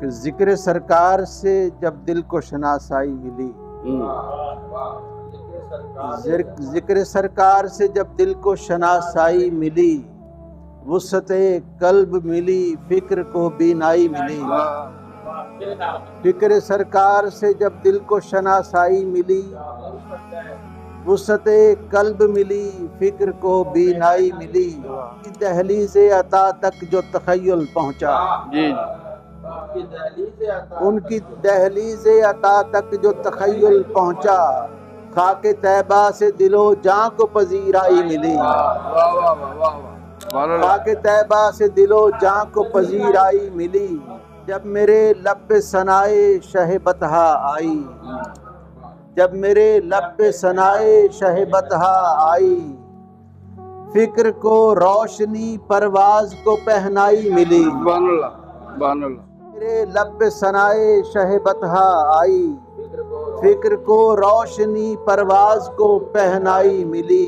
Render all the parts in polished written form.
کہ ذکر سرکار سے جب دل کو شناسائی ملی، ذکر سرکار سے جب دل کو شناسائی ملی، وسعت قلب ملی، فکر کو بینائی ملی۔ فکر سرکار سے جب دل کو شناسائی ملی، وسعت قلب ملی، فکر کو بینائی ملی۔ دہلیز عطا تک جو تخیل پہنچا، ان کی دہلیز عطا تک جو تخیل پہنچا، خاک طیبہ سے دل و جاں کو پذیرائی ملی۔ خاک طیبہ سے دل و جاں کو پذیرائی ملی، جب میرے لب پہ ثنائے شہ بطحا آئی، جب میرے لب پہ ثنائے شہ بطحا آئی، فکر کو روشنی پرواز کو پہنائی ملی۔ میرے لب پہ ثنائے شہ بطحا آئی، فکر کو روشنی پرواز کو پہنائی ملی۔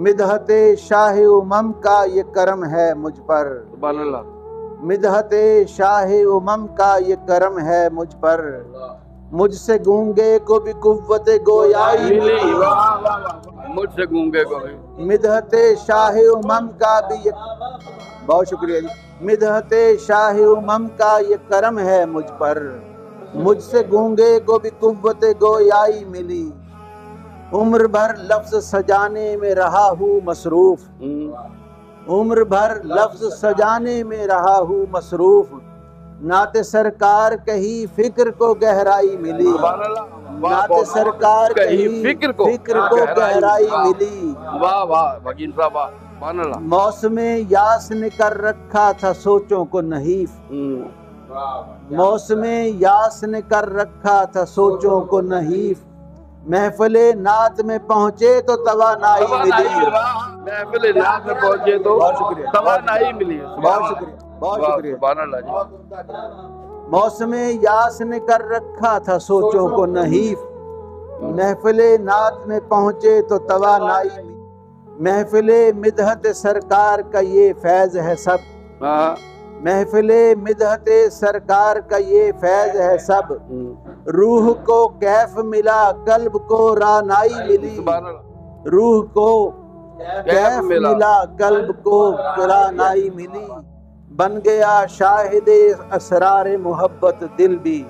مدحت شاہ امم کا یہ کرم ہے مجھ پر، مدحت شاہ امم کا یہ کرم ہے مجھ پر، مجھ سے گونگے کو بھی قوت گویائی ملی۔ مجھ سے گونگے کو بھی مدحت شاہ امم کا بھی یہ، بہت شکریہ جی، مدحت شاہ امم کا یہ کرم ہے مجھ پر، مجھ سے گونگے کو بھی قوت گویائی ملی۔ عمر بھر لفظ سجانے میں رہا ہوں مصروف، عمر بھر لفظ سجانے میں رہا ہوں مصروف، نعت سرکار کہی فکر کو گہرائی ملی۔ نعت سرکار کہی فکر کو گہرائی ملی۔ واہ واہ بھگین صاحب واہ۔ موسم یاس نے کر رکھا تھا سوچوں کو نحیف، موسم یاس نے کر رکھا تھا سوچوں کو نحیف، محفل نعت میں پہنچے تو توانائی ملی۔ محفل نعت میں پہنچے تو بہت شکریہ، توانائی ملی۔ بہت شکریہ، بہت شکریہ۔ سبحان اللہ جی۔ موسم یاس نے کر رکھا تھا سوچوں کو نحیف، محفل نعت میں پہنچے تو توانائی ملی۔ محفل مدحت سرکار کا یہ فیض ہے سب، محفل مدحت سرکار کا یہ فیض ہے سب، روح کو کیف ملا قلب کو رانائی ملی۔ روح کو کیف ملا قلب کو رانائی ملی، بن گیا شاہد اسرار محبت دل بھی،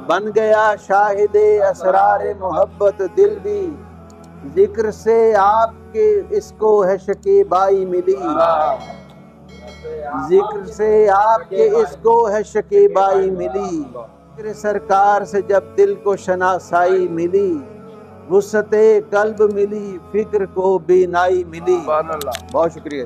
بن گیا شاہد اسرار محبت دل بھی، ذکر سے آپ کے اس کو ہے شکیبائی ملی، ذکر سے آپ کے اس کو ہے شکیبائی ملی۔ ذکر سرکار سے جب دل کو شناسائی ملی، وسعت قلب ملی، فکر کو بینائی ملی۔ بہت شکریہ۔